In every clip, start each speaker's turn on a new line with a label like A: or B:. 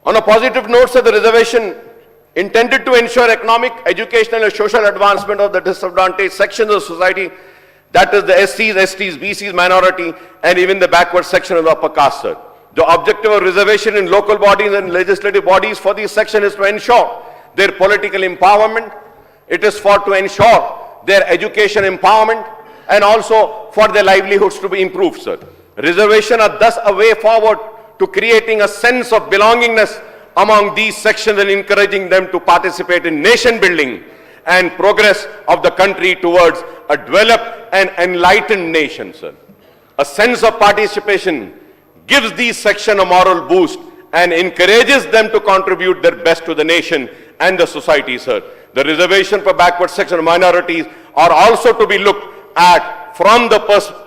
A: On a positive note, sir, the reservation intended to ensure economic, educational and social advancement of the disadvantaged sections of society, that is the SCs, STs, BCs, minority and even the backward section of the upper caste, sir. The objective of reservation in local bodies and legislative bodies for this section is to ensure their political empowerment. It is to ensure their education empowerment and also for their livelihoods to be improved, sir. Reservation are thus a way forward to creating a sense of belongingness among these sections and encouraging them to participate in nation building and progress of the country towards a developed and enlightened nation, sir. A sense of participation gives these sections a moral boost and encourages them to contribute their best to the nation and the society, sir. The reservation for backward section of minorities are also to be looked at from the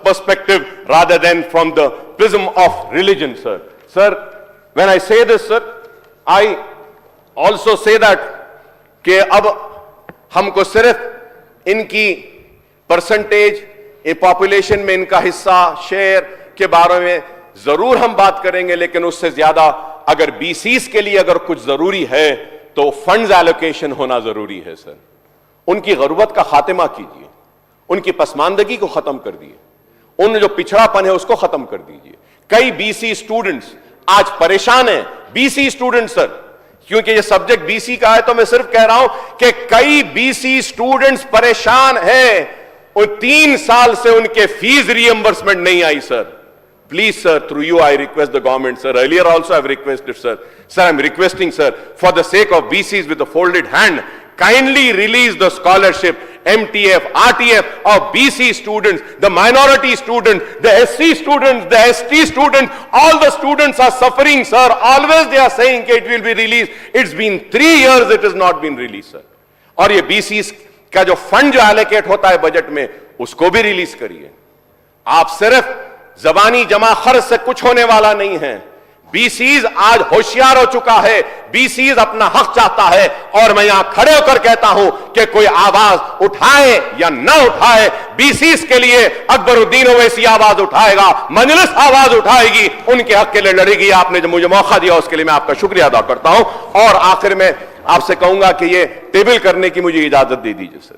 A: perspective rather than from the prism of religion, sir. Sir, when I say this, sir, I also say that कि अब हमको सिर्फ इनकी percentage, population में इनका हिस्सा, share के बारे में जरूर हम बात करेंगे, लेकिन उससे ज्यादा अगर बीसीस के लिए अगर कुछ जरूरी है तो फंड्स एलोकेशन होना जरूरी है, सर. उनकी गुर्बत का खात्मा कीजिए, उनकी पसमानदगी को खत्म कर दिए, उन जो पिछड़ापन है उसको खत्म कर दीजिए. कई बीसी स्टूडेंट्स आज परेशान हैं, बीसी स्टूडेंट्स, सर, क्योंकि ये सब्जेक्ट बीसी का है तो मैं सिर्फ कह रहा हूं कि कई बीसी स्टूडेंट्स परेशान हैं. और 3 साल से उनके फीस रिएंबर्समेंट नहीं आई, sir. Please, sir, through you, I request the government, sir. Earlier also I've requested, sir. Sir, I'm requesting, sir, for the sake of BCs with a folded hand, kindly release the scholarship, MTF, RTF of BC students, the minority students, the SC students, the ST students. All the students are suffering, sir. Always they are saying it will be released. It's been 3 years, it has not been released, sir. और ये BCs का जो fund जो allocate होता है budget में, उसको भी रिलीज करिए. आप सिर्फ जबानी जमा खर्च से कुछ होने वाला नहीं है. बीसीज आज होशियार हो चुका है, बीसीज अपना हक चाहता है, और मैं यहां खड़े होकर कहता हूं कि कोई आवाज उठाए या ना उठाए, बीसीज के लिए अकबरुद्दीन ओवैसी आवाज उठाएगा, मजलिस आवाज उठाएगी, उनके हक के लिए लड़ेगी. आपने जो मुझे मौका दिया उसके लिए मैं आपका शुक्रिया अदा करता हूं. और आखिर में आपसे कहूंगा कि ये टेबल करने की मुझे इजाजत दे दीजिए, सर.